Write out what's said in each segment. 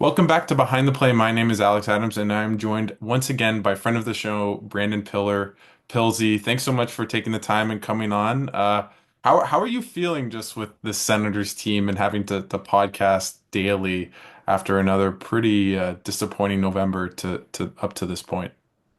Welcome back to Behind the Play. My name is Alex Adams, and I'm joined once again by friend of the show, Brandon Pillar. Pilsy, thanks so much for taking the time and coming on. How are you feeling just with the Senators team and having to podcast daily after another pretty disappointing November to up to this point?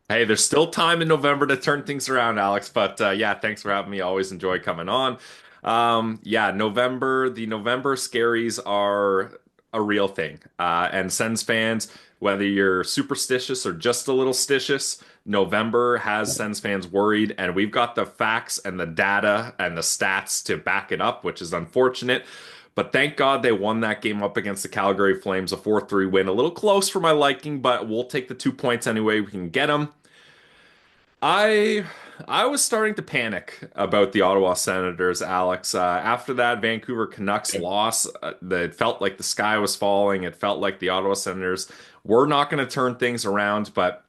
Hey, there's still time in November to turn things around, Alex. But yeah, thanks for having me. Always enjoy coming on. Yeah, the November scaries are a real thing. And Sens fans, whether you're superstitious or just a little stitious, November has Sens fans worried, and we've got the facts and the data and the stats to back it up, which is unfortunate. But thank God they won that game up against the Calgary Flames, a 4-3 win. A little close for my liking, but we'll take the 2 points anyway we can get them. I I was starting to panic about the Ottawa Senators, Alex. After that Vancouver Canucks loss, it felt like the sky was falling. It felt like the Ottawa Senators were not going to turn things around, but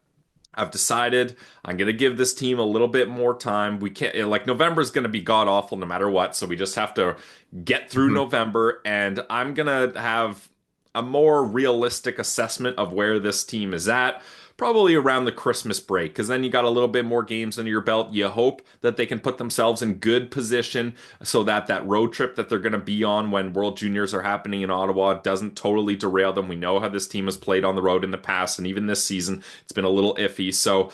I've decided I'm going to give this team a little bit more time. We can't, like, November is going to be god awful no matter what, so we just have to get through Mhm. November, and I'm going to have a more realistic assessment of where this team is at. Probably around the Christmas break, because then you got a little bit more games under your belt. You hope that they can put themselves in good position so that that road trip that they're going to be on when World Juniors are happening in Ottawa doesn't totally derail them. We know how this team has played on the road in the past, and even this season, it's been a little iffy. So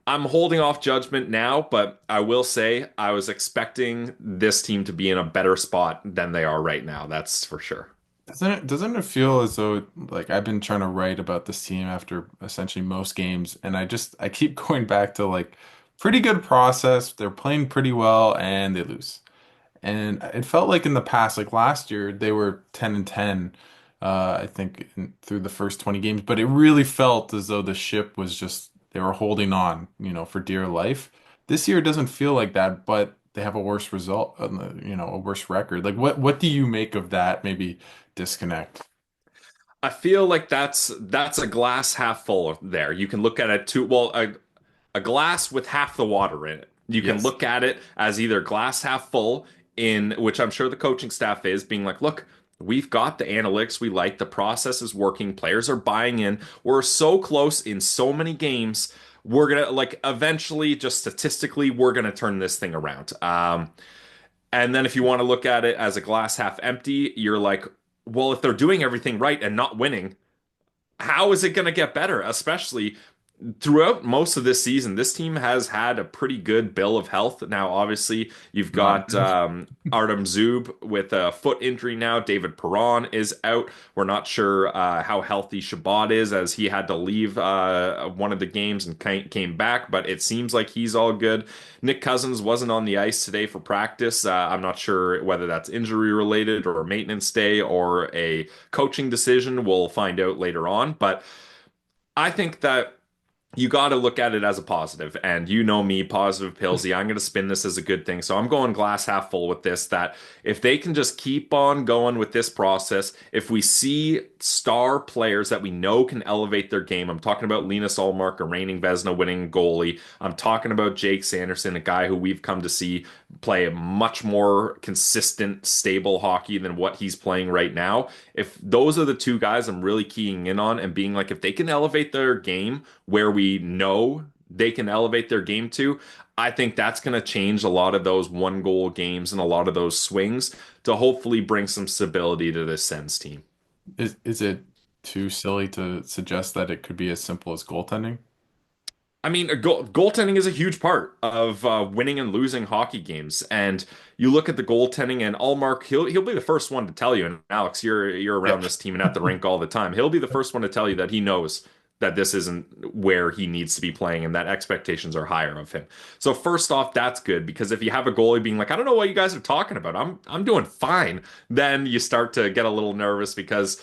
I'm holding off judgment now, but I will say I was expecting this team to be in a better spot than they are right now. That's for sure. Doesn't it feel as though like I've been trying to write about this team after essentially most games, and I keep going back to like pretty good process. They're playing pretty well and they lose. And it felt like in the past, like last year, they were 10-10, I think, through the first 20 games. But it really felt as though the ship was just, they were holding on, for dear life. This year it doesn't feel like that, but they have a worse result, a worse record. Like, what do you make of that? Maybe disconnect. I feel like that's a glass half full there. You can look at it too. Well, a glass with half the water in it. You can Yes. look at it as either glass half full, in which I'm sure the coaching staff is being like, look, we've got the analytics we like, the process is working, players are buying in. We're so close in so many games. We're gonna like eventually, just statistically, we're gonna turn this thing around. And then if you want to look at it as a glass half empty, you're like, well, if they're doing everything right and not winning, how is it going to get better? Especially throughout most of this season, this team has had a pretty good bill of health. Now, obviously, you've Not got Artem Zub with a foot injury now. David Perron is out. We're not sure how healthy Shabbat is, as he had to leave one of the games and came back, but it seems like he's all good. Nick Cousins wasn't on the ice today for practice. I'm not sure whether that's injury related or a maintenance day or a coaching decision. We'll find out later on, but I think that you got to look at it as a positive. And you know me, positive Pillsy. I'm going to spin this as a good thing. So I'm going glass half full with this, that if they can just keep on going with this process, if we see star players that we know can elevate their game, I'm talking about Linus Ullmark, a reigning Vezina winning goalie. I'm talking about Jake Sanderson, a guy who we've come to see play a much more consistent, stable hockey than what he's playing right now. If those are the two guys I'm really keying in on and being like, if they can elevate their game where we know they can elevate their game to, I think that's going to change a lot of those one goal games and a lot of those swings to hopefully bring some stability to this Sens team. Is it too silly to suggest that it could be as simple as goaltending? I mean, goaltending is a huge part of winning and losing hockey games. And you look at the goaltending, and Allmark, he'll be the first one to tell you. And Alex, you're around Yep. this team and at the rink all the time. He'll be the first one to tell you that he knows that this isn't where he needs to be playing and that expectations are higher of him. So first off, that's good, because if you have a goalie being like, I don't know what you guys are talking about, I'm doing fine, then you start to get a little nervous because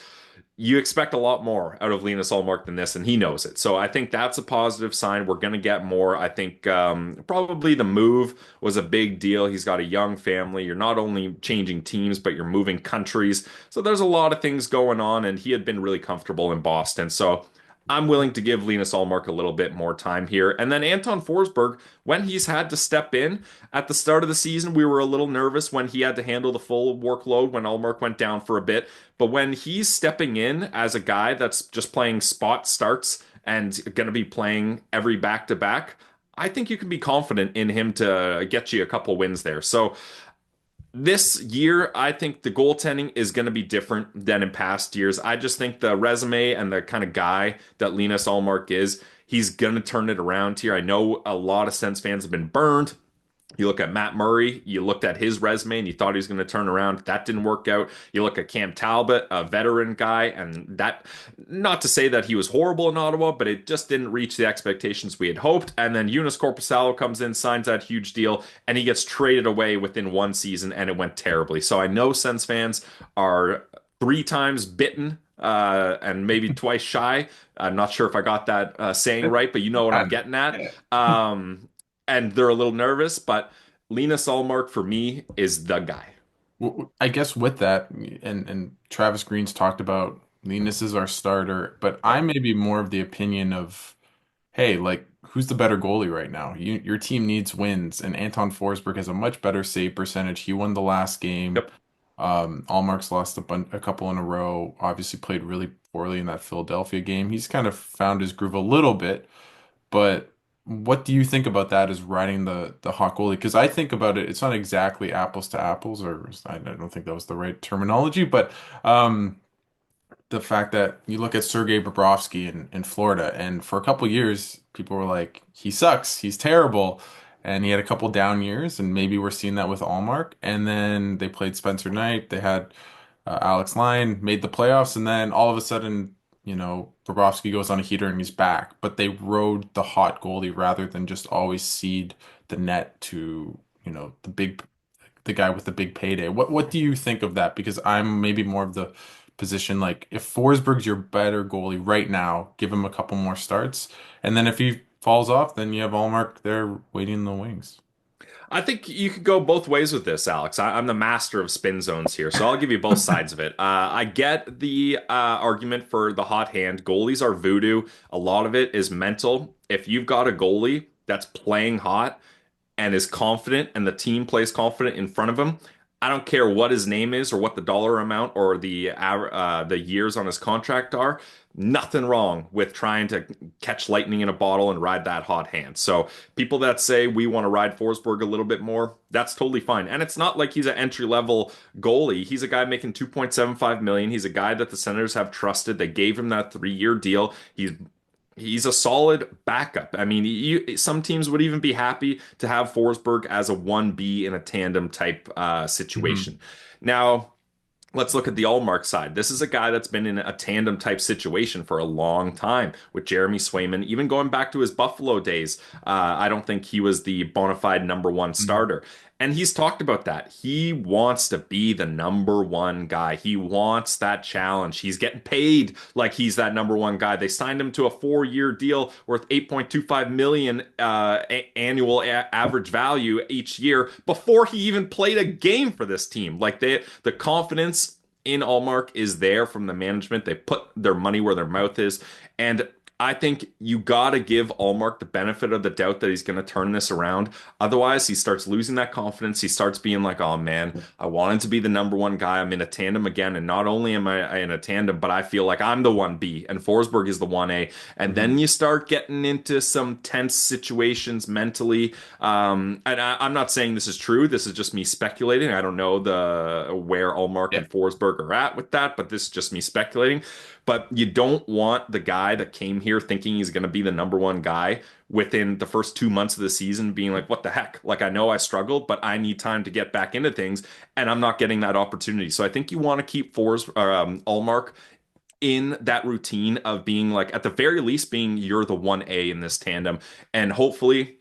you expect a lot more out of Linus Ullmark than this, and he knows it. So I think that's a positive sign. We're going to get more. I think probably the move was a big deal. He's got a young family. You're not only changing teams, but you're moving countries. So there's a lot of things going on, and he had been really comfortable in Boston. So I'm willing to give Linus Ullmark a little bit more time here. And then Anton Forsberg, when he's had to step in at the start of the season, we were a little nervous when he had to handle the full workload when Ullmark went down for a bit. But when he's stepping in as a guy that's just playing spot starts and going to be playing every back to back, I think you can be confident in him to get you a couple wins there. So this year, I think the goaltending is going to be different than in past years. I just think the resume and the kind of guy that Linus Ullmark is, he's going to turn it around here. I know a lot of Sens fans have been burned. You look at Matt Murray, you looked at his resume and you thought he was going to turn around. That didn't work out. You look at Cam Talbot, a veteran guy, and that, not to say that he was horrible in Ottawa, but it just didn't reach the expectations we had hoped. And then Eunice Corposalo comes in, signs that huge deal, and he gets traded away within one season, and it went terribly. So I know Sens fans are three times bitten and maybe twice shy. I'm not sure if I got that saying right, but you know what I'm Kind of. getting at. Yeah. And they're a little nervous, but Linus Ullmark for me is the guy. I guess with that, and Travis Green's talked about Linus is our starter, but I Yep. may be more of the opinion of, hey, like, who's the better goalie right now? Your team needs wins, and Anton Forsberg has a much better save percentage. He won the last game. Yep. Allmark's lost a couple in a row. Obviously, played really poorly in that Philadelphia game. He's kind of found his groove a little bit, but what do you think about that as riding the hot goalie? Because I think about it, it's not exactly apples to apples, or I don't think that was the right terminology, but um, the fact that you look at Sergei Bobrovsky in Florida, and for a couple years, people were like, he sucks, he's terrible. And he had a couple down years, and maybe we're seeing that with Allmark. And then they played Spencer Knight, they had Alex Lyon, made the playoffs, and then all of a sudden, Bobrovsky goes on a heater and he's back. But they rode the hot goalie rather than just always cede the net to, the guy with the big payday. What do you think of that? Because I'm maybe more of the position like if Forsberg's your better goalie right now, give him a couple more starts, and then if he falls off, then you have Allmark there waiting in the wings. I think you could go both ways with this, Alex. I'm the master of spin zones here, so I'll give you both sides of it. I get the argument for the hot hand. Goalies are voodoo. A lot of it is mental. If you've got a goalie that's playing hot and is confident and the team plays confident in front of him, I don't care what his name is or what the dollar amount or the years on his contract are. Nothing wrong with trying to catch lightning in a bottle and ride that hot hand. So people that say we want to ride Forsberg a little bit more, that's totally fine. And it's not like he's an entry level goalie. He's a guy making 2.75 million. He's a guy that the Senators have trusted. They gave him that 3-year deal. He's a solid backup. I mean, some teams would even be happy to have Forsberg as a 1B in a tandem type Hmm. situation. Now, let's look at the Allmark side. This is a guy that's been in a tandem type situation for a long time with Jeremy Swayman, even going back to his Buffalo days. I don't think he was the bona fide number one starter. And he's talked about that. He wants to be the number one guy. He wants that challenge. He's getting paid like he's that number one guy. They signed him to a 4-year deal worth 8.25 million annual average value each year before he even played a game for this team. Like the confidence in Allmark is there from the management. They put their money where their mouth is. And I think you got to give Allmark the benefit of the doubt that he's going to turn this around. Otherwise, he starts losing that confidence. He starts being like, oh man, I wanted to be the number one guy. I'm in a tandem again. And not only am I in a tandem, but I feel like I'm the 1B and Forsberg is the 1A. And Hmm. then you start getting into some tense situations mentally. And I'm not saying this is true. This is just me speculating. I don't know the where Allmark Yeah. and Forsberg are at with that, but this is just me speculating. But you don't want the guy that came here thinking he's going to be the number one guy within the first 2 months of the season being like, what the heck? Like, I know I struggled, but I need time to get back into things, and I'm not getting that opportunity. So I think you want to keep Allmark in that routine of being like, at the very least, being you're the 1A in this tandem. And hopefully,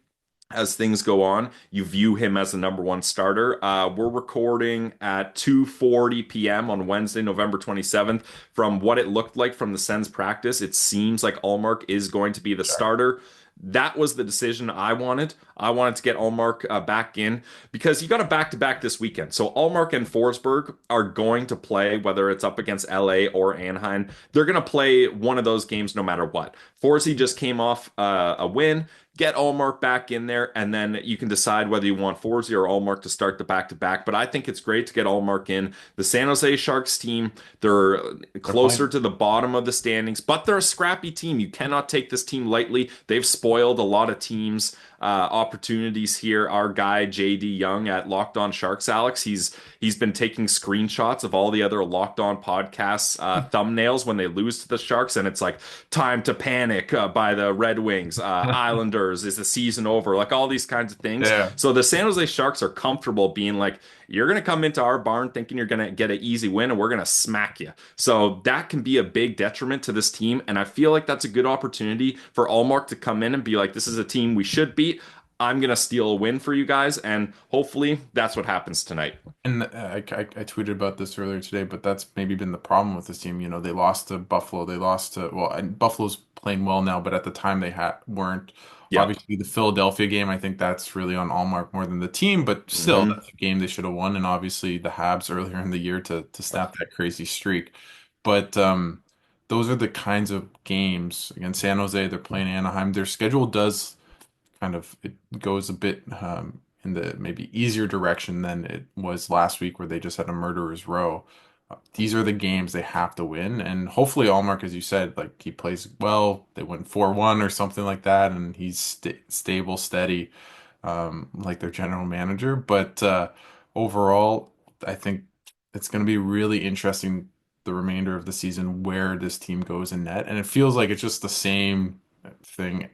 as things go on, you view him as the number one starter. We're recording at 2:40 p.m. on Wednesday, November 27th. From what it looked like from the Sens practice, it seems like Allmark is going to be the Sure. starter. That was the decision I wanted. I wanted to get Ullmark back in because you got a back-to-back this weekend. So Ullmark and Forsberg are going to play, whether it's up against LA or Anaheim. They're going to play one of those games no matter what. Forsey just came off a win. Get Ullmark back in there, and then you can decide whether you want Forsey or Ullmark to start the back-to-back. But I think it's great to get Ullmark in. The San Jose Sharks team, they're They're closer playing. to the bottom of the standings, but they're a scrappy team. You cannot take this team lightly. They've spoiled a lot of teams' opportunities here. Our guy JD Young at Locked On Sharks, Alex, he's been taking screenshots of all the other Locked On podcasts thumbnails when they lose to the Sharks, and it's like time to panic by the Red Wings, Islanders, is the season over? Like all these kinds of things. Yeah. So the San Jose Sharks are comfortable being like, you're going to come into our barn thinking you're going to get an easy win and we're going to smack you. So that can be a big detriment to this team. And I feel like that's a good opportunity for Allmark to come in and be like, this is a team we should beat. I'm going to steal a win for you guys. And hopefully that's what happens tonight. And I tweeted about this earlier today, but that's maybe been the problem with this team. They lost to Buffalo. They lost to, well, and Buffalo's playing well now, but at the time they had weren't. Yep. Obviously, the Philadelphia game, I think that's really on Allmark more than the team, but still, Hmm. that's a game they should have won. And obviously, the Habs earlier in the year to snap that crazy streak. But those are the kinds of games against San Jose. They're playing Anaheim. Their schedule does kind of it goes a bit in the maybe easier direction than it was last week, where they just had a murderer's row. These are the games they have to win, and hopefully Allmark, as you said, like he plays well. They win 4-1 or something like that, and he's stable, steady, like their general manager. But overall, I think it's going to be really interesting the remainder of the season where this team goes in net, and it feels like it's just the same thing,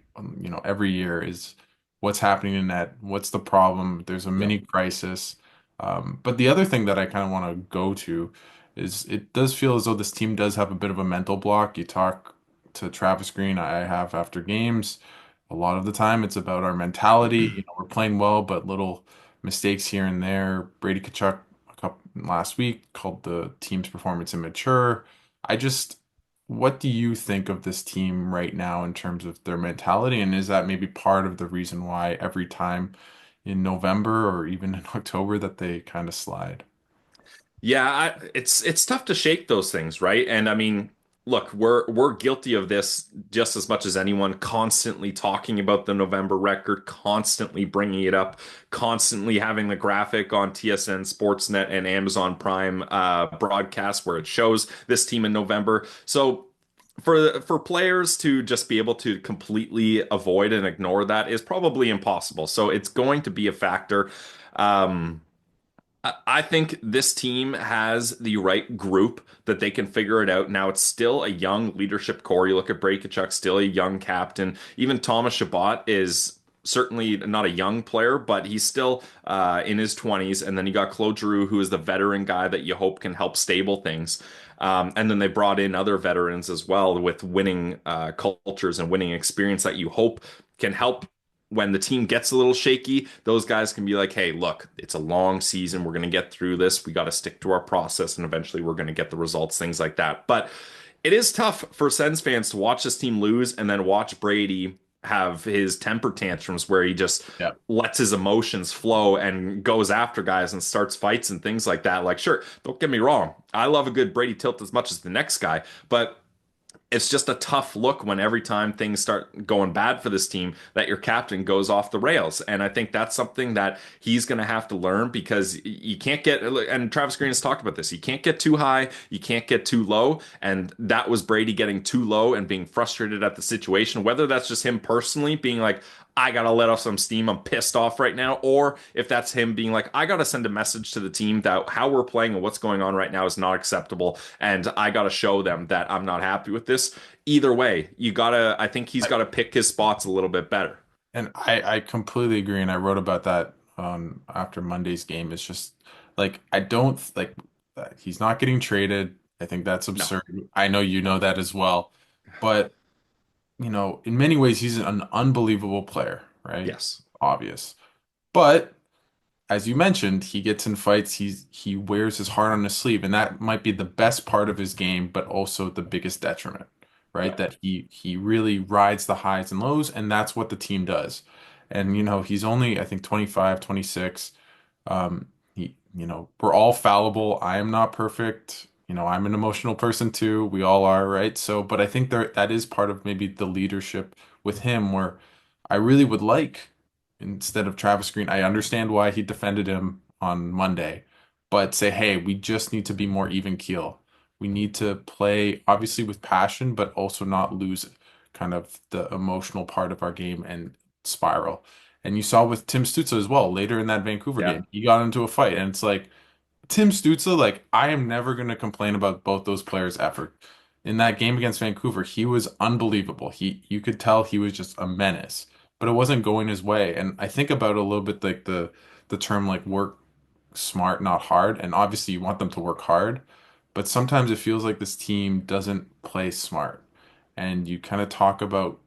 every year is what's happening in net, what's the problem. There's a Yep. mini crisis. But the other thing that I kind of want to go to is it does feel as though this team does have a bit of a mental block. You talk to Travis Green, I have after games. A lot of the time, it's about our mentality. We're playing well, but little mistakes here and there. Brady Tkachuk last week called the team's performance immature. I just, what do you think of this team right now in terms of their mentality? And is that maybe part of the reason why every time in November or even in October that they kind of slide? Yeah, it's tough to shake those things, right? And I mean, look, we're guilty of this just as much as anyone, constantly talking about the November record, constantly bringing it up, constantly having the graphic on TSN Sportsnet and Amazon Prime broadcast where it shows this team in November. So for players to just be able to completely avoid and ignore that is probably impossible. So it's going to be a factor. Um, I think this team has the right group that they can figure it out. Now, it's still a young leadership core. You look at Brady Tkachuk, still a young captain. Even Thomas Chabot is certainly not a young player, but he's still in his 20s. And then you got Claude Giroux, who is the veteran guy that you hope can help stable things. And then they brought in other veterans as well with winning cultures and winning experience that you hope can help when the team gets a little shaky. Those guys can be like, hey, look, it's a long season. We're going to get through this. We got to stick to our process, and eventually we're going to get the results, things like that. But it is tough for Sens fans to watch this team lose and then watch Brady have his temper tantrums where he just Yeah. lets his emotions flow and goes after guys and starts fights and things like that. Like, sure, don't get me wrong. I love a good Brady tilt as much as the next guy, but it's just a tough look when every time things start going bad for this team that your captain goes off the rails. And I think that's something that he's going to have to learn because you can't get, and Travis Green has talked about this, you can't get too high, you can't get too low. And that was Brady getting too low and being frustrated at the situation, whether that's just him personally being like, I gotta let off some steam. I'm pissed off right now. Or if that's him being like, I gotta send a message to the team that how we're playing and what's going on right now is not acceptable. And I gotta show them that I'm not happy with this. Either way, I think he's gotta pick his spots a little bit better. And I completely agree, and I wrote about that after Monday's game. It's just like I don't like he's not getting traded. I think that's No. absurd. I know you know that as well. But in many ways he's an unbelievable player, right? Yes. Obvious. But as you mentioned, he gets in fights, he wears his heart on his sleeve, and that might be the best part of his game, but also the biggest detriment, right? Yep. That he really rides the highs and lows, and that's what the team does. And he's only I think 25, 26. We're all fallible. I am not perfect. I'm an emotional person too. We all are, right? So, but I think that is part of maybe the leadership with him where I really would like instead of Travis Green, I understand why he defended him on Monday, but say, hey, we just need to be more even keel. We need to play obviously with passion, but also not lose kind of the emotional part of our game and spiral. And you saw with Tim Stützle as well later in that Vancouver Yeah. game. He got into a fight, and it's like Tim Stützle, like I am never going to complain about both those players' effort. In that game against Vancouver, he was unbelievable. You could tell he was just a menace, but it wasn't going his way. And I think about a little bit like the term like work smart, not hard. And obviously you want them to work hard, but sometimes it feels like this team doesn't play smart. And you kind of talk about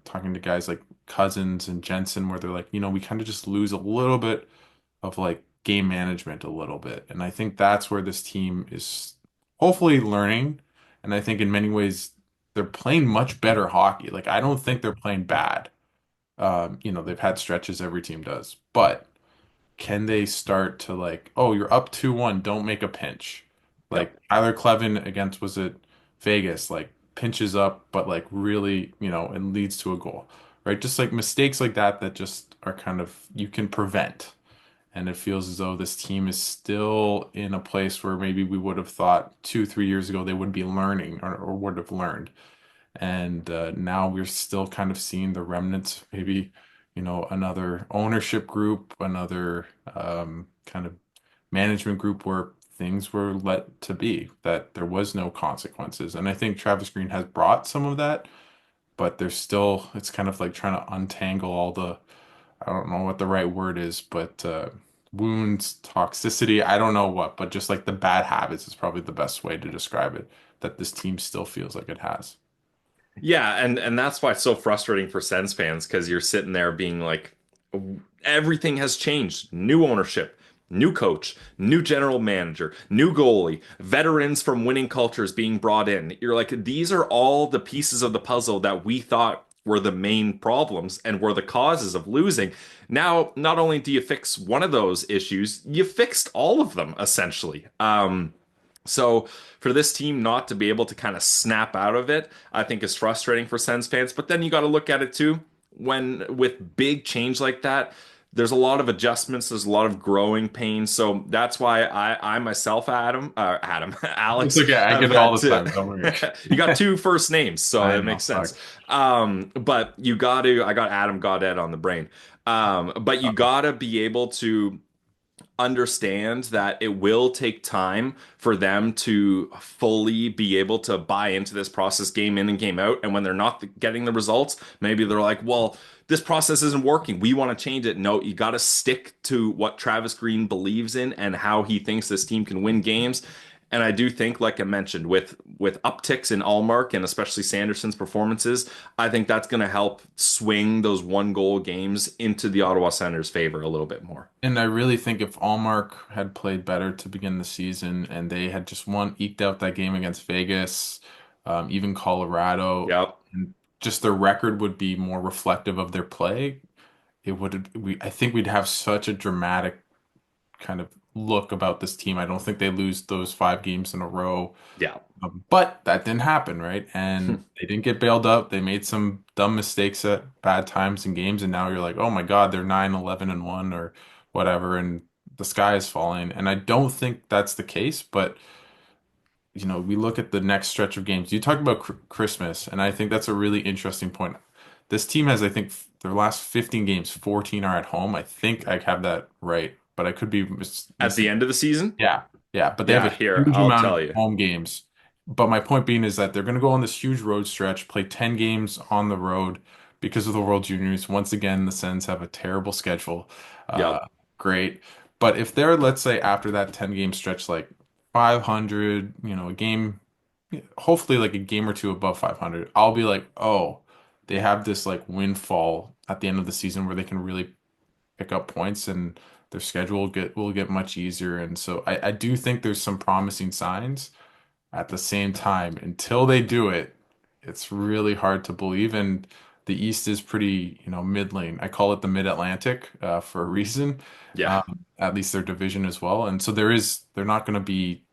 talking to guys like Cousins and Jensen, where they're like, we kind of just lose a little bit of like game management a little bit. And I think that's where this team is hopefully learning. And I think in many ways they're playing much better hockey. Like I don't think they're playing bad. They've had stretches every team does, but can they start to like, oh, you're up 2-1, don't make a pinch. Like Yep. Tyler Clevin against was it Vegas, like pinches up, but like really, and leads to a goal. Right? Just like mistakes like that just are kind of you can prevent. And it feels as though this team is still in a place where maybe we would have thought 2, 3 years ago they would be learning or would have learned. And now we're still kind of seeing the remnants, maybe, another ownership group, another kind of management group where things were let to be, that there was no consequences. And I think Travis Green has brought some of that, but there's still, it's kind of like trying to untangle all the I don't know what the right word is, but wounds, toxicity, I don't know what, but just like the bad habits is probably the best way to describe it, that this team still feels like it has. Yeah, and that's why it's so frustrating for Sens fans because you're sitting there being like, everything has changed. New ownership, new coach, new general manager, new goalie, veterans from winning cultures being brought in. You're like, these are all the pieces of the puzzle that we thought were the main problems and were the causes of losing. Now, not only do you fix one of those issues, you fixed all of them essentially. So for this team not to be able to kind of snap out of it, I think is frustrating for Sens fans. But then you got to look at it too. When with big change like that, there's a lot of adjustments. There's a lot of growing pains. So that's why I myself, It's Alex, okay. I have get it all got the to. time. Don't worry. You got two first names, so I it know. makes Fuck. sense. But you got to. I got Adam Gaudette on the brain. But you got to be able to understand that it will take time for them to fully be able to buy into this process game in and game out. And when they're not getting the results, maybe they're like, well, this process isn't working. We want to change it. No, you got to stick to what Travis Green believes in and how he thinks this team can win games. And I do think, like I mentioned, with upticks in Ullmark and especially Sanderson's performances, I think that's going to help swing those one goal games into the Ottawa Senators' favor a little bit more. And I really think if Ullmark had played better to begin the season and they had just eked out that game against Vegas, even Colorado, Yep. and just their record would be more reflective of their play, I think we'd have such a dramatic kind of look about this team. I don't think they lose those 5 games in a row. Yeah. But that didn't happen, right? And they didn't get bailed out. They made some dumb mistakes at bad times in games, and now you're like, oh my God, they're 9-11-1 or whatever, and the sky is falling. And I don't think that's the case, but we look at the next stretch of games. You talk about Christmas, and I think that's a really interesting point. This team has, I think, their last 15 games, 14 are at home. I think I have that right, but I could be At the end of the season? yeah, yeah, but they have Yeah, a here, huge I'll amount of tell you. home games. But my point being is that they're going to go on this huge road stretch, play 10 games on the road because of the World Juniors. Once again, the Sens have a terrible schedule. Yep. Great. But if they're, let's say, after that 10-game stretch, like 500, a game, hopefully like a game or two above 500, I'll be like, oh, they have this like windfall at the end of the season where they can really pick up points and their schedule will get much easier. And so I do think there's some promising signs. At the same time, until they do it, it's really hard to believe. And the East is pretty, mid-lane. I call it the Mid-Atlantic for a reason. Yeah. At least their division as well. And so they're not going to be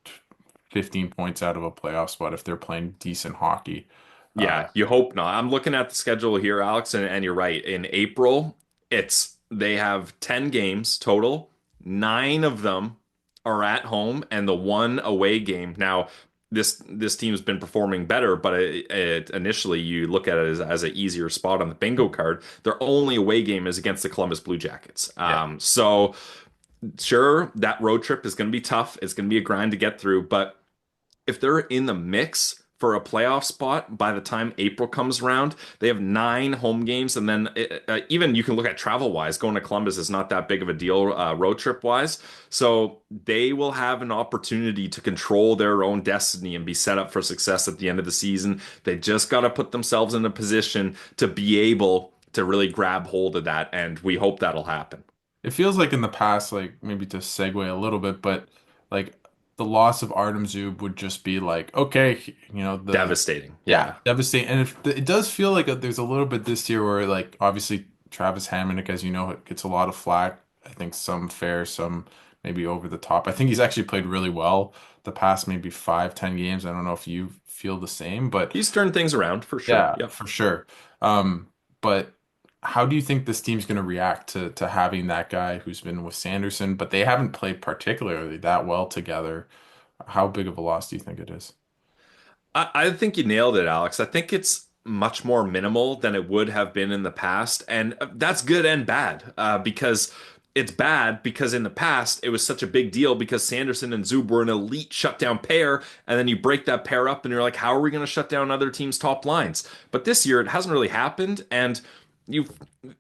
15 points out of a playoff spot if they're playing decent hockey. Yeah, you hope not. I'm looking at the schedule here, Alex, and you're right. In April, they have 10 games total. Nine of them are at home, and the one away game. Now, this team's been performing better, but initially you look at it as an easier spot on the bingo card. Their only away game is against the Columbus Blue Jackets. Yeah. So sure, that road trip is going to be tough. It's going to be a grind to get through, but if they're in the mix for a playoff spot by the time April comes around, they have nine home games. And then even you can look at travel wise, going to Columbus is not that big of a deal road trip wise. So they will have an opportunity to control their own destiny and be set up for success at the end of the season. They just got to put themselves in a position to be able to really grab hold of that. And we hope that'll happen. It feels like in the past, like maybe to segue a little bit, but like the loss of Artem Zub would just be like, okay, Devastating. yeah, Yeah. devastating. And it does feel like there's a little bit this year where like obviously Travis Hamonic, as you know, gets a lot of flack. I think some fair, some maybe over the top. I think he's actually played really well the past maybe 5, 10 games. I don't know if you feel the same, but He's turned things around for sure. yeah, Yep. for sure. But how do you think this team's going to react to having that guy who's been with Sanderson, but they haven't played particularly that well together? How big of a loss do you think it is? I think you nailed it, Alex. I think it's much more minimal than it would have been in the past. And that's good and bad because it's bad because in the past it was such a big deal because Sanderson and Zub were an elite shutdown pair. And then you break that pair up and you're like, how are we going to shut down other teams' top lines? But this year it hasn't really happened. And you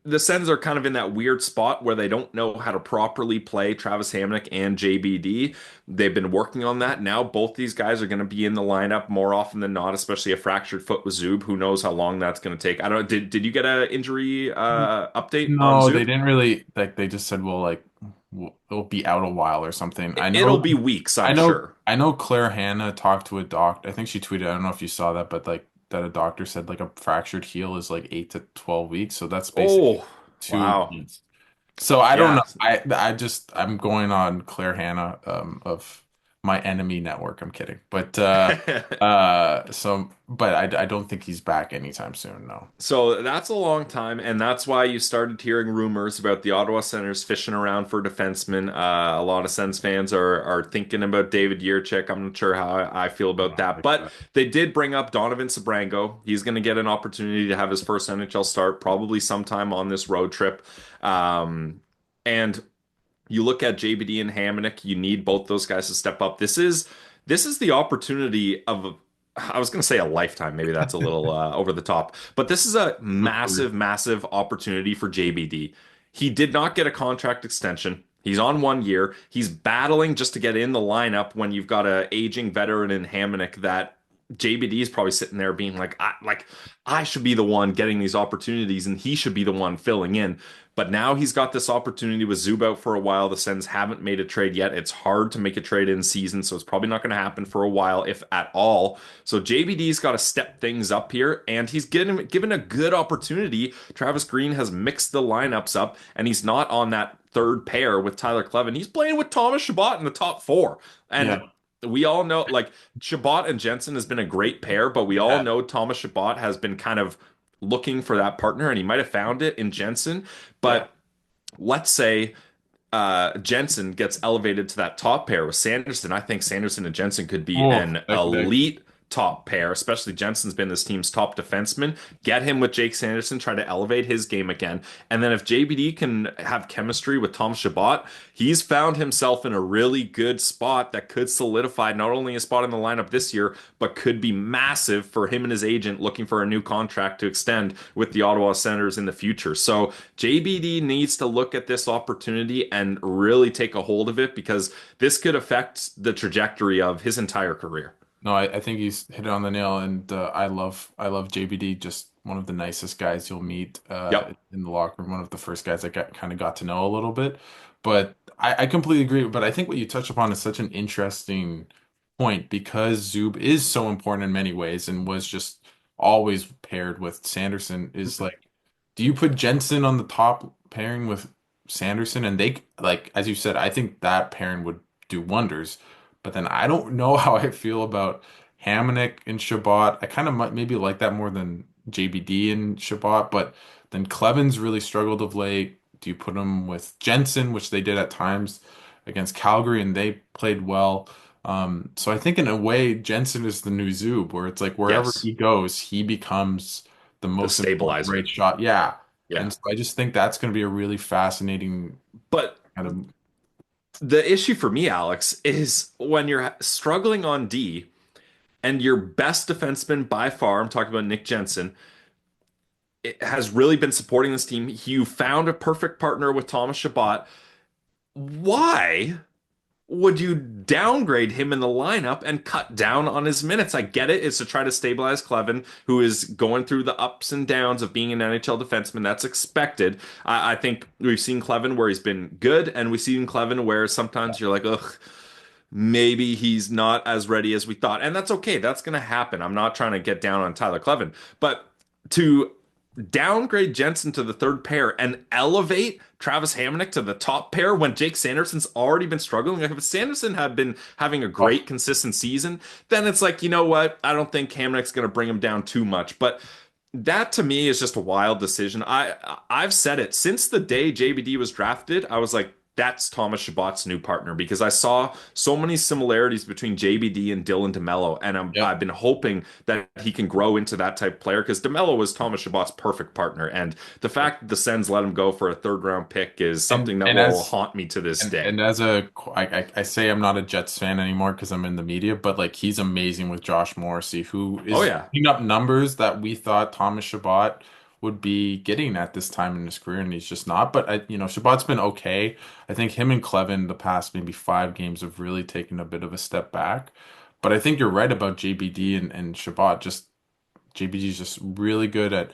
the Sens are kind of in that weird spot where they don't know how to properly play Travis Hamonic and JBD. They've been working on that. Now both these guys are going to be in the lineup more often than not, especially a fractured foot with Zub. Who knows how long that's going to take? I don't. Did you get an injury update on No, they Zub? didn't really like they just said, well, like it'll be out a while or something. It'll be weeks, I I'm know sure. I know Claire Hanna talked to a doc. I think she tweeted, I don't know if you saw that, but like that a doctor said like a fractured heel is like 8 to 12 weeks. So that's basically Oh, two wow. months. So I don't know. Yeah. I'm going on Claire Hanna of my enemy network. I'm kidding. But I don't think he's back anytime soon, no. So that's a long time, and that's why you started hearing rumors about the Ottawa Senators fishing around for defensemen. A lot of Sens fans are thinking about David Yurchik. I'm not sure how I feel I about don't that, like but that. they did bring up Donovan Sabrango. He's going to get an opportunity to have his first NHL start probably sometime on this road trip. And you look at JBD and Hamonic, you need both those guys to step up. This is the opportunity of I was going to say a lifetime, maybe that's a little over the top, but this is a Career. massive, massive opportunity for JBD. He did not get a contract extension. He's on 1 year. He's battling just to get in the lineup when you've got a aging veteran in Hamonic that JBD is probably sitting there being I should be the one getting these opportunities and he should be the one filling in. But now he's got this opportunity with Zub out for a while. The Sens haven't made a trade yet. It's hard to make a trade in season, so it's probably not going to happen for a while, if at all. So JBD's got to step things up here, and he's given a good opportunity. Travis Green has mixed the lineups up, and he's not on that third pair with Tyler Clevin. He's playing with Thomas Chabot in the top four. And Yeah. we all know, like, Chabot and Jensen has been a great pair, but we all Yeah. know Thomas Chabot has been kind of looking for that partner, and he might have found it in Jensen. Yeah. But let's say Jensen gets elevated to that top pair with Sanderson. I think Sanderson and Jensen could be Oh, an that elite top pair, especially Jensen's been this team's top defenseman. Get him with Jake Sanderson, try to elevate his game again. And then if JBD can have chemistry with Tom Chabot, he's found himself in a really good spot that could solidify not only a spot in the lineup this year, but could be massive for him and his agent looking for a new contract to extend with the Ottawa Senators in the future. So JBD needs to look at this opportunity and really take a hold of it because this could affect the trajectory of his entire career. No, I think he's hit it on the nail, and I love JBD. Just one of the nicest guys you'll meet Yep. in the locker room. One of the first guys I kind of got to know a little bit. But I completely agree. But I think what you touched upon is such an interesting point because Zub is so important in many ways and was just always paired with Sanderson is like, do you put Jensen on the top pairing with Sanderson? And they, like, as you said, I think that pairing would do wonders. But then I don't know how I feel about Hamonic and Shabbat. I kind of might maybe like that more than JBD and Shabbat, but then Cleven's really struggled of late. Do you put him with Jensen, which they did at times against Calgary, and they played well? So I think in a way, Jensen is the new Zub, where it's like wherever Yes, he goes, he becomes the the most important stabilizer. right shot. Yeah. Yeah. And so I just think that's going to be a really fascinating But kind of. the issue for me, Alex, is when you're struggling on D and your best defenseman by far, I'm talking about Nick Jensen, it has really been supporting this team. You found a perfect partner with Thomas Chabot. Why would you downgrade him in the lineup and cut down on his minutes? I get it. It's to try to stabilize Cleven, who is going through the ups and downs of being an NHL defenseman. That's expected. I think we've seen Cleven where he's been good, and we've seen Cleven where sometimes you're like, ugh, maybe he's not as ready as we thought. And that's okay. That's going to happen. I'm not trying to get down on Tyler Cleven, but to downgrade Jensen to the third pair and elevate Travis Hamonic to the top pair when Jake Sanderson's already been struggling. Like if Sanderson had been having a Oh, great consistent season, then it's like, you know what? I don't think Hamonic's going to bring him down too much. But that to me is just a wild decision. I've said it since the day JBD was drafted. I was like, that's Thomas Chabot's new partner because I saw so many similarities between JBD and Dylan DeMello, and yeah. I've been hoping that he can grow into that type of player because DeMello was Thomas Chabot's perfect partner, and the fact that the Sens let him go for a third round pick is something that And will as haunt me to this day. and as a I say I'm not a Jets fan anymore because I'm in the media, but like he's amazing with Josh Morrissey, who Oh is yeah, putting up numbers that we thought Thomas Chabot would be getting at this time in his career, and he's just not. But Chabot's been okay. I think him and Clevin the past maybe 5 games have really taken a bit of a step back. But I think you're right about JBD and Chabot. Just JBD is just really good at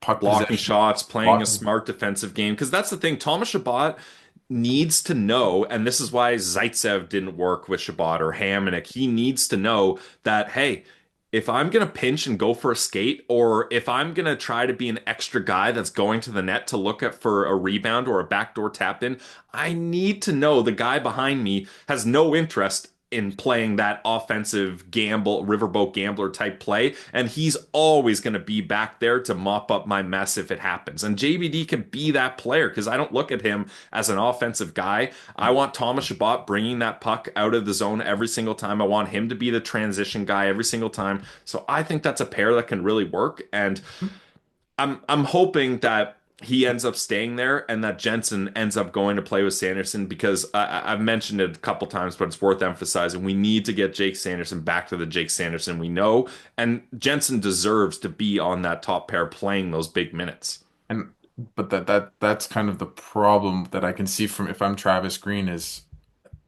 puck blocking possession, shots, playing a blocking. smart defensive game. Because that's the thing, Thomas Chabot needs to know, and this is why Zaitsev didn't work with Chabot or Hamonic. He needs to know that, hey, if I'm going to pinch and go for a skate, or if I'm going to try to be an extra guy that's going to the net to look at for a rebound or a backdoor tap in, I need to know the guy behind me has no interest in playing that offensive gamble, riverboat gambler type play. And he's always going to be back there to mop up my mess if it happens. And JBD can be that player because I don't look at him as an offensive guy. I want Thomas Chabot bringing that puck out of the zone every single time. I want him to be the transition guy every single time. So I think that's a pair that can really work. And I'm hoping that he ends up staying there and that Jensen ends up going to play with Sanderson because I've mentioned it a couple times, but it's worth emphasizing. We need to get Jake Sanderson back to the Jake Sanderson we know, and Jensen deserves to be on that top pair playing those big minutes. And but that's kind of the problem that I can see from if I'm Travis Green is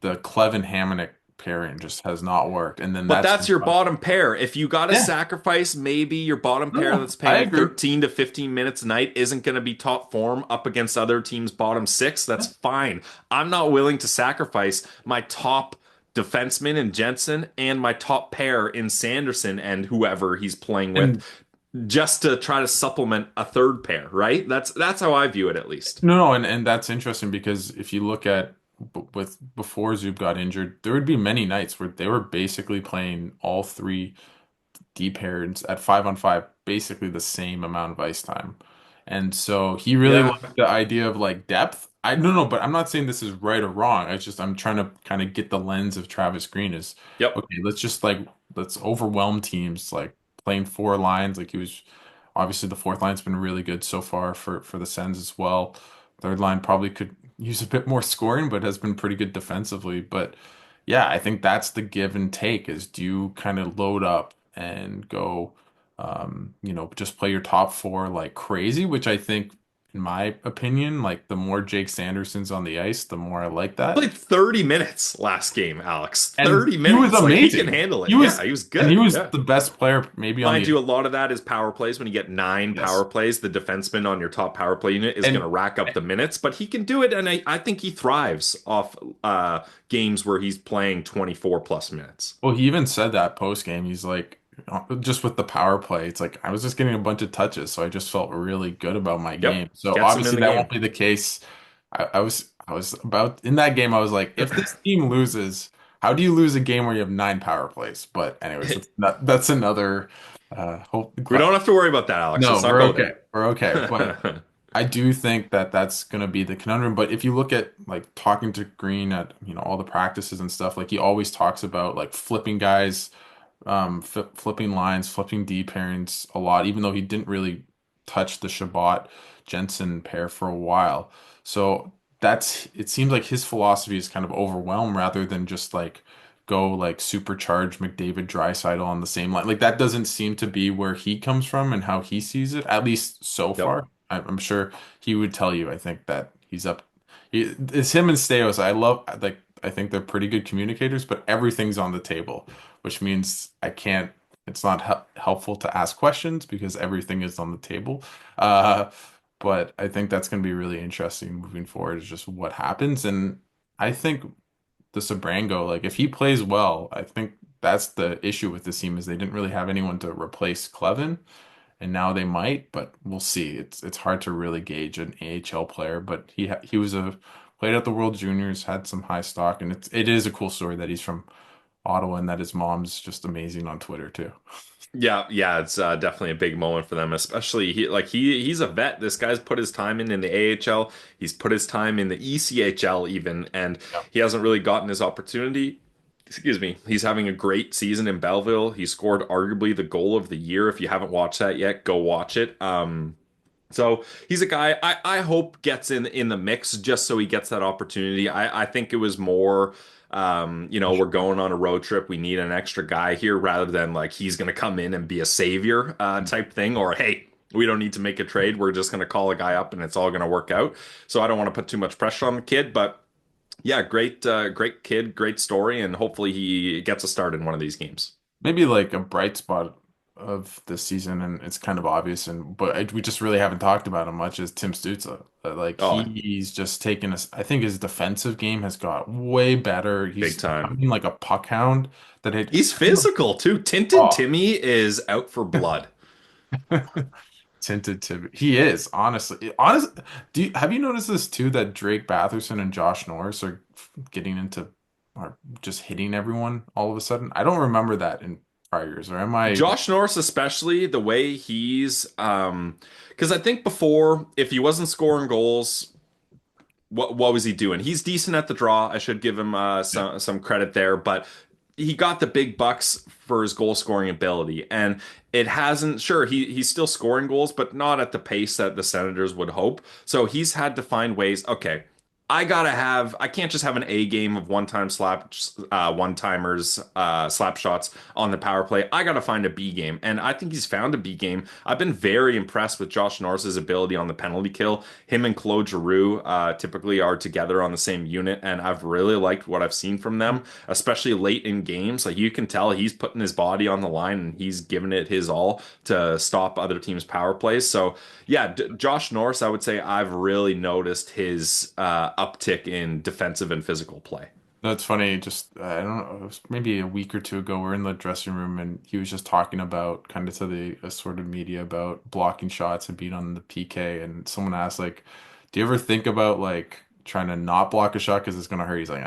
the Clevin Hamonic pairing just has not worked. And then But that's that's your bottom pair. If you got to yeah, sacrifice, maybe your bottom no, pair no, that's I paying agree. 13 to 15 minutes a night isn't going to be top form up against other teams' bottom six. That's fine. I'm not willing to sacrifice my top defenseman in Jensen and my top pair in Sanderson and whoever he's playing with And just to try to supplement a third pair, right? That's how I view it at least. no, and that's interesting because if you look at with before Zub got injured, there would be many nights where they were basically playing all three D pairs at 5-on-5, basically the same amount of ice time. And so he really Yeah. liked the idea of like depth. I no, but I'm not saying this is right or wrong. I'm trying to kind of get the lens of Travis Green is Yep. okay, let's overwhelm teams like playing 4 lines. Like he was obviously the fourth line's been really good so far for the Sens as well. Third line probably could use a bit more scoring, but has been pretty good defensively. But yeah, I think that's the give and take is do you kind of load up and go, just play your top four like crazy, which I think, in my opinion, like the more Jake Sanderson's on the ice, the more I like that. Played 30 minutes last game, Alex. And 30 he was minutes. Like he can amazing. handle it. He was, Yeah, he was and he good. was Yeah. the best player maybe on Mind the, you, a lot of that is power plays. When you get nine power yes. plays, the defenseman on your top power play unit is going to And rack up the minutes, but he can do it. And I think he thrives off games where he's playing 24 plus minutes. well, he even said that post game. He's like, just with the power play, it's like I was just getting a bunch of touches, so I just felt really good about my Yep, game. So gets him in obviously the that won't game. be the case. I was about in that game. I was like, if this team loses, how do you lose a game where you have 9 power plays? But anyways, that's another hope. We don't have to worry about that, Alex. No, Let's not we're go okay. We're okay. But there. I do think that that's going to be the conundrum. But if you look at like talking to Green at, all the practices and stuff, like he always talks about like flipping guys, flipping lines, flipping D pairings a lot, even though he didn't really touch the Shabbat Jensen pair for a while. So it seems like his philosophy is kind of overwhelmed rather than just like go like supercharge McDavid Draisaitl on the same line. Like that doesn't seem to be where he comes from and how he sees it, at least so Yep. far. I'm sure he would tell you, I think that he's up. It's him and Steos. I think they're pretty good communicators, but everything's on the table, which means I can't, it's not helpful to ask questions because everything is on the table. Uh, but I think that's going to be really interesting moving forward is just what happens. And I think the Sabrango, like if he plays well, I think that's the issue with this team is they didn't really have anyone to replace Clevin, and now they might, but we'll see. It's hard to really gauge an AHL player, but he was a played at the World Juniors, had some high stock, and it is a cool story that he's from Ottawa and that his mom's just amazing on Twitter too. Yeah, yeah, it's definitely a big moment for them, especially he's a vet. This guy's put his time in the AHL. He's put his time in the ECHL even, and Yeah. he hasn't really gotten his opportunity. Excuse me. He's having a great season in Belleville. He scored arguably the goal of the year. If you haven't watched that yet, go watch it. So he's a guy I hope gets in the mix just so he gets that opportunity. I think it was more we're going on a road trip. We need an extra guy here rather than like he's gonna come in and be a savior type thing, or hey, we don't need to make a trade. We're just gonna call a guy up and it's all gonna work out. So I don't want to put too much pressure on the kid, but yeah, great kid, great story, and hopefully he gets a start in one of these games. Maybe like a bright spot of this season, and it's kind of obvious, and we just really haven't talked about him much. Is Tim Stützle? Like Oh, he's just taken us. I think his defensive game has got way better. big He's time. becoming like a puck hound that it. He's physical too. Tinted Oh, Timmy is out for blood. tinted to he is have you noticed this too that Drake Batherson and Josh Norris are getting into are just hitting everyone all of a sudden? I don't remember that in prior years, or am I? Josh Norris, especially the way he's because I think before, if he wasn't scoring goals, what was he doing? He's decent at the draw. I should give him Yeah. some credit there, but he got the big bucks for his goal scoring ability, and it hasn't. Sure, he's still scoring goals, but not at the pace that the Senators would hope. So he's had to find ways. Okay, I can't just have an A game of one timers, slap shots on the power play. I gotta find a B game. And I think he's found a B game. I've been very impressed with Josh Norris's ability on the penalty kill. Him and Claude Giroux, typically are together on the same unit. And I've really liked what I've seen from them, especially late in games. Like you can tell he's putting his body on the line and he's giving it his all to stop other teams' power plays. So yeah, Josh Norris, I would say I've really noticed his uptick in defensive and physical play. That's funny. Just I don't know, it was maybe a week or two ago. We're in the dressing room, and he was just talking about kind of to the assorted media about blocking shots and being on the PK. And someone asked, like, "Do you ever think about like trying to not block a shot because it's gonna hurt?" He's like,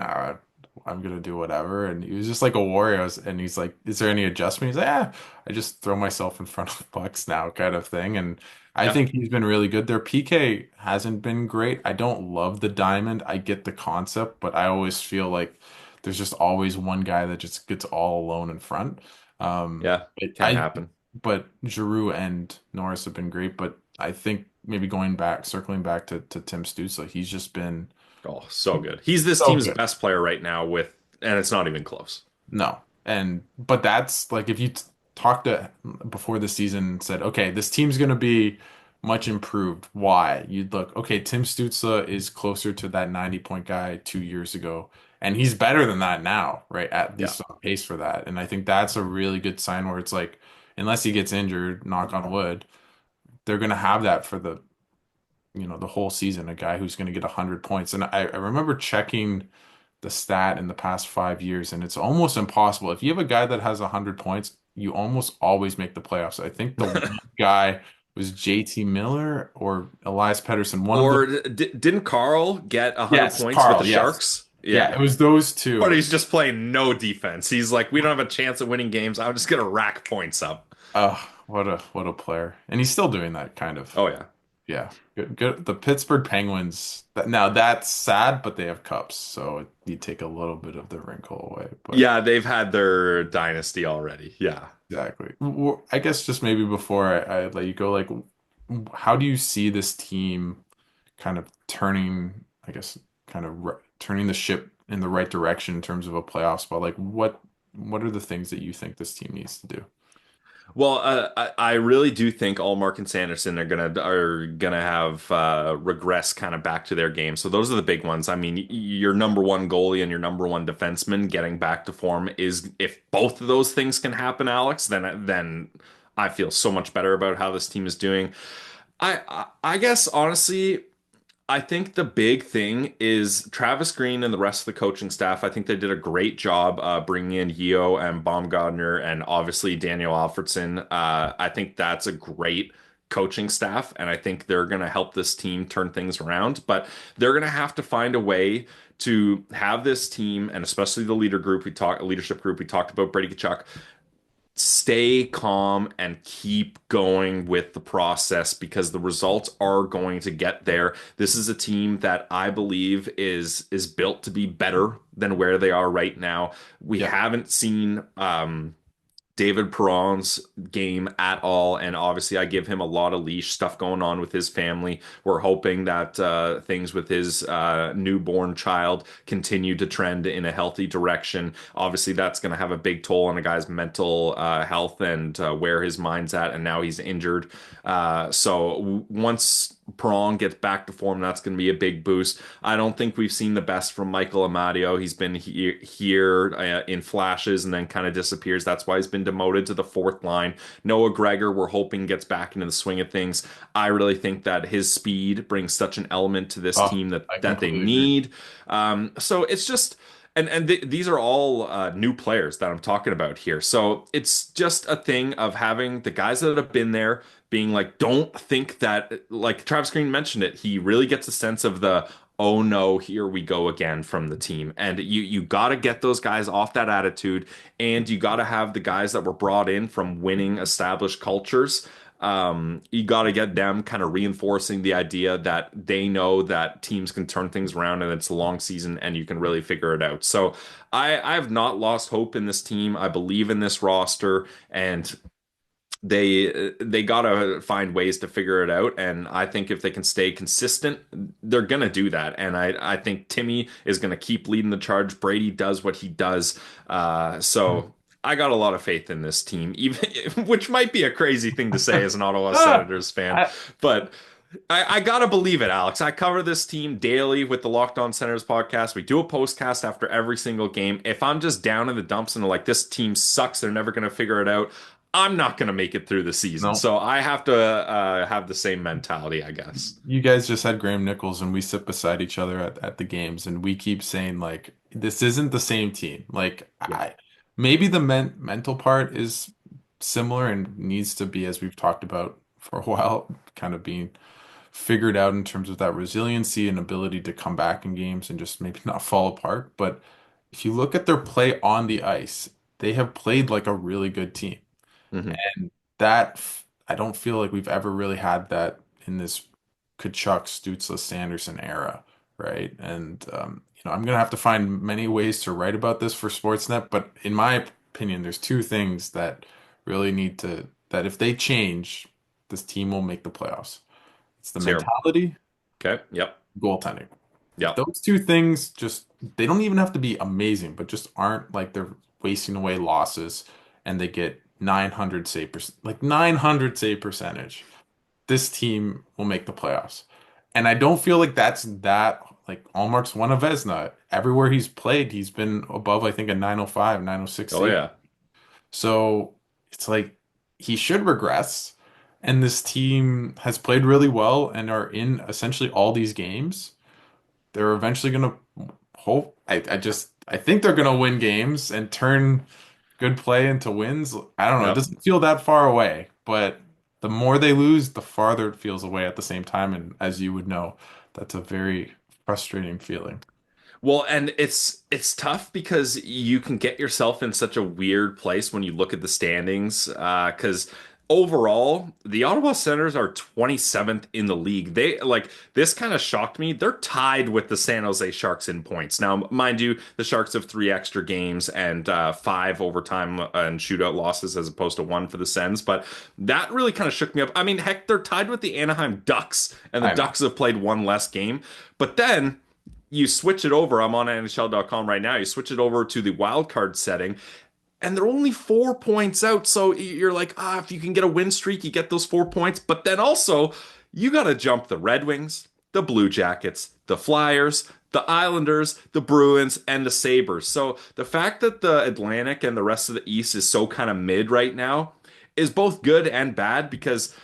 I'm gonna do whatever." And he was just like a warrior. And he's like, "Is there any adjustment?" He's like, "Yeah, I just throw myself in front of pucks now," kind of thing. And I Yeah. think he's been really good. Their PK hasn't been great. I don't love the diamond. I get the concept, but I always feel like there's just always one guy that just gets all alone in front. Um, Yeah. it, Can I, happen. but Giroux and Norris have been great. But I think maybe circling back to Tim Stützle, he's just been Oh, so good. He's this so team's good. best player right now and it's not even close. No. But that's like if you talked to before the season said, okay, this team's going to be much improved. Why? You'd look, okay, Tim Stützle is closer to that 90-point guy 2 years ago, and he's better than that now, right? At Yeah. least on pace for that. And I think that's a really good sign where it's like, unless he gets injured, knock on wood, they're going to have that for the whole season, a guy who's going to get 100 points. And I remember checking the stat in the past 5 years, and it's almost impossible. If you have a guy that has 100 points, you almost always make the playoffs. I think the one guy was JT Miller or Elias Pettersson. One of Or them. didn't Carl get 100 Yes, points with the Carl. Yes. Sharks? Yeah, Yeah. it was those But two. he's just playing no defense. He's like, we don't have a chance at winning games. I'm just gonna rack points up. What a player. And he's still doing that kind of. Oh yeah. Yeah. Good, good. The Pittsburgh Penguins, now that's sad, but they have cups, so you take a little bit of the wrinkle away. But Yeah, they've had their dynasty already. Yeah. exactly. I guess just maybe before I let you go, like, how do you see this team kind of turning, I guess, kind of turning the ship in the right direction in terms of a playoff spot? Like, what are the things that you think this team needs to do? Well, I really do think Ullmark and Sanderson are gonna have regress kind of back to their game. So those are the big ones. I mean, your number one goalie and your number one defenseman getting back to form is if both of those things can happen, Alex, then I feel so much better about how this team is doing. I guess honestly. I think the big thing is Travis Green and the rest of the coaching staff. I think they did a great job bringing in Yeo and Baumgartner and obviously Daniel Alfredson. I think that's a great coaching staff, and I think they're going to help this team turn things around. But they're going to have to find a way to have this team, and especially the leadership group we talked about, Brady Tkachuk, stay calm and keep going with the process because the results are going to get there. This is a team that I believe is built to be better than where they are right now. We Yeah. haven't seen David Perron's game at all. And obviously, I give him a lot of leash stuff going on with his family. We're hoping that things with his newborn child continue to trend in a healthy direction. Obviously, that's going to have a big toll on a guy's mental health and where his mind's at. And now he's injured. Once Perron gets back to form, that's going to be a big boost. I don't think we've seen the best from Michael Amadio. He's been here in flashes and then kind of disappears. That's why he's been demoted to the fourth line. Noah Gregor, we're hoping gets back into the swing of things. I really think that his speed brings such an element to this Oh, team I that they completely agree. need. So it's just. And these are all new players that I'm talking about here. So it's just a thing of having the guys that have been there being like, don't think that, like Travis Green mentioned it, he really gets a sense of the, oh no, here we go again from the team. And you got to get those guys off that attitude, and you got to have the guys that were brought in from winning established cultures. You got to get them kind of reinforcing the idea that they know that teams can turn things around and it's a long season and you can really figure it out. So I have not lost hope in this team. I believe in this roster, and they gotta find ways to figure it out. And I think if they can stay consistent, they're gonna do that. And I think Timmy is gonna keep leading the charge. Brady does what he does. So I got a lot of faith in this team, even which might be a crazy thing to say as an Ottawa Ah, Senators fan, I, but I gotta believe it, Alex. I cover this team daily with the Locked On Senators podcast. We do a postcast after every single game. If I'm just down in the dumps and like this team sucks, they're never gonna figure it out, I'm not gonna make it through the season. no. So I have to have the same mentality, I guess. You guys just had Graham Nichols and we sit beside each other at the games and we keep saying like this isn't the same team. Like Yeah. I maybe the mental part is similar and needs to be, as we've talked about for a while, kind of being figured out in terms of that resiliency and ability to come back in games and just maybe not fall apart. But if you look at their play on the ice, they have played like a really good team. Hmm. And I don't feel like we've ever really had that in this Kachuk, Stutzle, Sanderson era, right? And I'm gonna have to find many ways to write about this for Sportsnet, but in my opinion, there's two things that really need to that if they change, this team will make the playoffs. It's the Zero. mentality, Okay. Yep. goaltending. If Yep. those two things just they don't even have to be amazing, but just aren't like they're wasting away losses and they get 900 save like 900 save percentage. This team will make the playoffs. And I don't feel like that's that like Allmark's won a Vezina. Everywhere he's played, he's been above I think a 905, 906 Oh save. yeah. So it's like he should regress. And this team has played really well and are in essentially all these games. They're eventually gonna hope. I think they're gonna win games and turn good play into wins. I don't know. It Yep. doesn't feel that far away, but the more they lose, the farther it feels away at the same time. And as you would know, that's a very frustrating feeling. Well, and it's tough because you can get yourself in such a weird place when you look at the standings. Because overall, the Ottawa Senators are 27th in the league. They like this kind of shocked me. They're tied with the San Jose Sharks in points. Now, mind you, the Sharks have three extra games and five overtime and shootout losses as opposed to one for the Sens. But that really kind of shook me up. I mean, heck, they're tied with the Anaheim Ducks, and the I know. Ducks have played one less game. But then you switch it over. I'm on NHL.com right now. You switch it over to the wild card setting, and they're only 4 points out. So you're like, if you can get a win streak, you get those 4 points. But then also, you got to jump the Red Wings, the Blue Jackets, the Flyers, the Islanders, the Bruins, and the Sabres. So the fact that the Atlantic and the rest of the East is so kind of mid right now is both good and bad because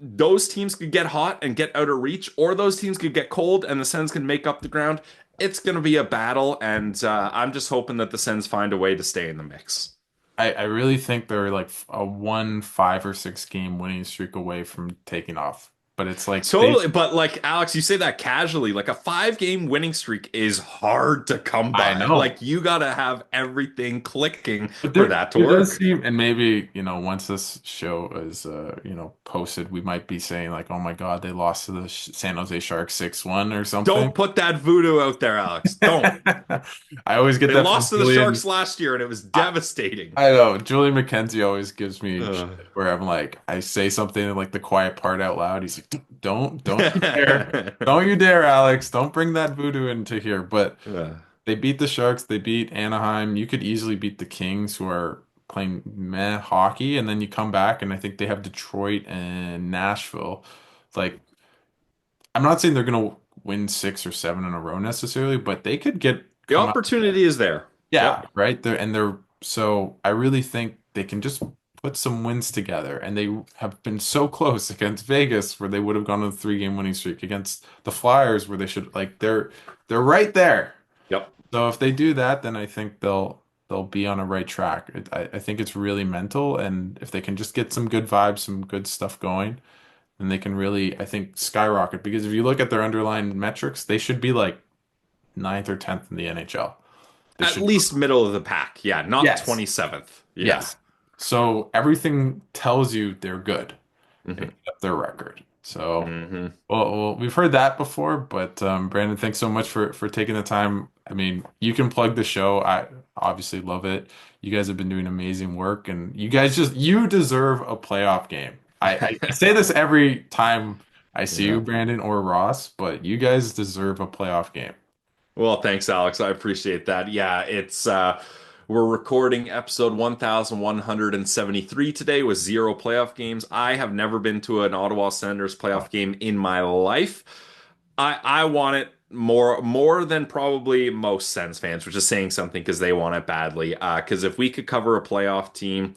those teams could get hot and get out of reach, or those teams could get cold and the Sens can make up the ground. It's going to be a battle, and I'm just hoping that the Sens find a way to stay in the mix. I really think they're like a 1 5 or 6 game winning streak away from taking off. But it's like they, Totally, but like Alex, you say that casually. Like a 5 game winning streak is hard to come I by. know. Like you got to have everything clicking But for that to there does work. seem, and maybe, once this show is, posted, we might be saying like, oh my God, they lost to the San Jose Sharks 6-1 or something. Don't put that voodoo out there, Alex. Don't. I always get They that from lost to the Julian. Sharks last year, and it was I, devastating. I know Julian McKenzie always gives me shit Ugh. where I'm like, I say something like the quiet part out loud. He's like, don't you dare, don't you dare, Alex, don't bring that voodoo into here. But Ugh. they beat the Sharks. They beat Anaheim. You could easily beat the Kings, who are playing meh hockey, and then you come back, and I think they have Detroit and Nashville. Like, I'm not saying they're gonna win 6 or 7 in a row necessarily, but they could get The come out. opportunity is there. Yeah, Yep. right. They're so I really think they can just put some wins together, and they have been so close against Vegas, where they would have gone on a 3 game winning streak against the Flyers, where they should like they're right there. Yep. So if they do that, then I think they'll be on a right track. I think it's really mental, and if they can just get some good vibes, some good stuff going, then they can really, I think, skyrocket. Because if you look at their underlying metrics, they should be like ninth or 10th in the NHL. They At should. least middle of the pack. Yeah, not Yes. 27th. Yeah. Yes. So everything tells you they're good, hmm except their record. So, hmm we've heard that before, but Brandon, thanks so much for taking the time. I mean, you can plug the show. I obviously love it. You guys have been doing amazing work, and you deserve a playoff game. I say this every time I see you, Yeah. Brandon or Ross, but you guys deserve a playoff game. Well, thanks, Alex. I appreciate that. Yeah, it's we're recording episode 1173 today with zero playoff games. I have never been to an Ottawa Senators playoff game in my life. I want it more than probably most Sens fans, which is saying something because they want it badly. Because if we could cover a playoff team,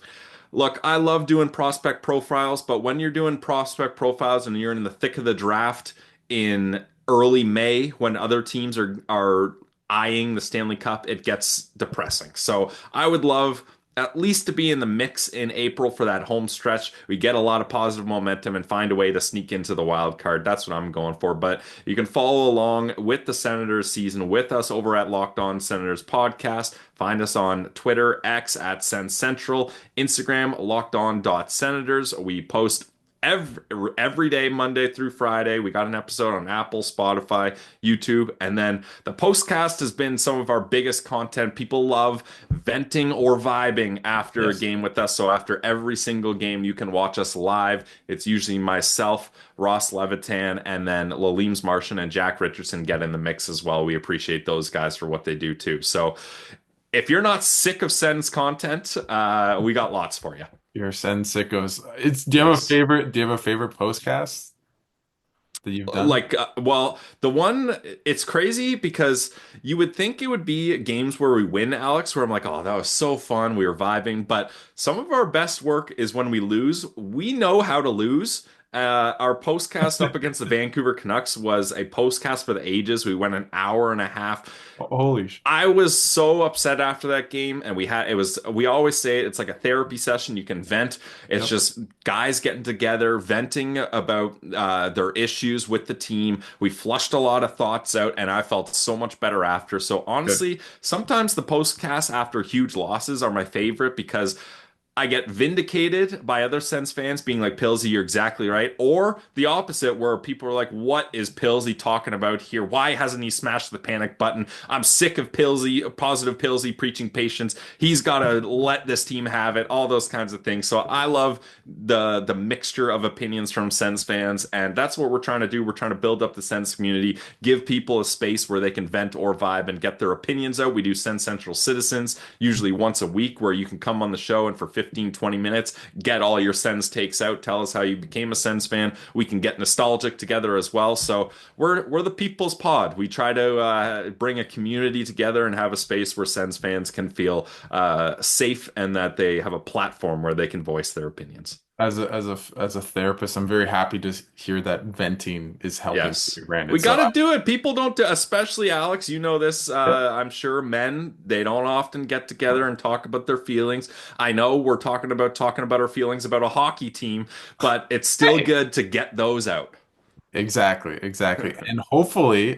look, I love doing prospect profiles, but when you're doing prospect profiles and you're in the thick of the draft in early May when other teams are eyeing the Stanley Cup, it gets depressing. So I would love at least to be in the mix in April for that home stretch. We get a lot of positive momentum and find a way to sneak into the wild card. That's what I'm going for. But you can follow along with the Senators season with us over at Locked On Senators Podcast. Find us on Twitter, X at Sens Central, Instagram, lockedon.senators. We post every day, Monday through Friday. We got an episode on Apple, Spotify, YouTube, and then the postcast has been some of our biggest content. People love venting or vibing after a Yes. game with us. So after every single game, you can watch us live. It's usually myself, Ross Levitan, and then Laleems Martian and Jack Richardson get in the mix as well. We appreciate those guys for what they do too. So if you're not sick of Sens content, we got lots for you. Your Sens sickos. Do you have a Yes. favorite? Do you have a favorite postcast that you've done? Like, well, the one, it's crazy because you would think it would be games where we win, Alex, where I'm like, oh, that was so fun. We were vibing. But some of our best work is when we lose. We know how to lose. Our postcast up against the Vancouver Canucks was a postcast for the ages. We went an hour and a half. Holy sh. I was so upset after that game, and we always say it's like a therapy session. You can vent. It's Yep. just guys getting together, venting about their issues with the team. We flushed a lot of thoughts out, and I felt so much better after. So Good. honestly, sometimes the postcasts after huge losses are my favorite because I get vindicated by other Sens fans being like, Pillsy, you're exactly right. Or the opposite, where people are like, what is Pillsy talking about here? Why hasn't he smashed the panic button? I'm sick of Pillsy, positive Pillsy preaching patience. He's got to let this team have it, all those kinds of things. So I love the mixture of opinions from Sens fans. And that's what we're trying to do. We're trying to build up the Sens community, give people a space where they can vent or vibe and get their opinions out. We do Sens Central Citizens usually once a week where you can come on the show and for 15, 20 minutes, get all your Sens takes out, tell us how you became a Sens fan. We can get nostalgic together as well. So we're the people's pod. We try to bring a community together and have a space where Sens fans can feel safe and that they have a platform where they can voice their opinions. As a therapist, I'm very happy to hear that venting is helping Yes. you, We Brandon. got So to do it. People don't do, especially Alex, you know this, yep. I'm sure men, they don't often get together and talk about their feelings. I know we're talking about our feelings about a hockey team, but it's still Hey. good to get those out. Exactly, exactly. And hopefully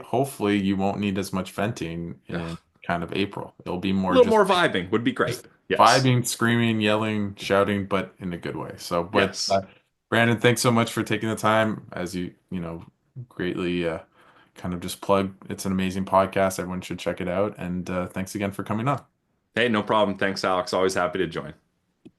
you won't need as much venting in A kind of April. It'll be more little just more vibing would be great. just Yes. vibing, screaming, yelling, shouting, but in a good way. So, but Yes. Brandon, thanks so much for taking the time as greatly kind of just plug. It's an amazing podcast. Everyone should check it out. And thanks again for coming on. Hey, no problem. Thanks, Alex. Always happy to join.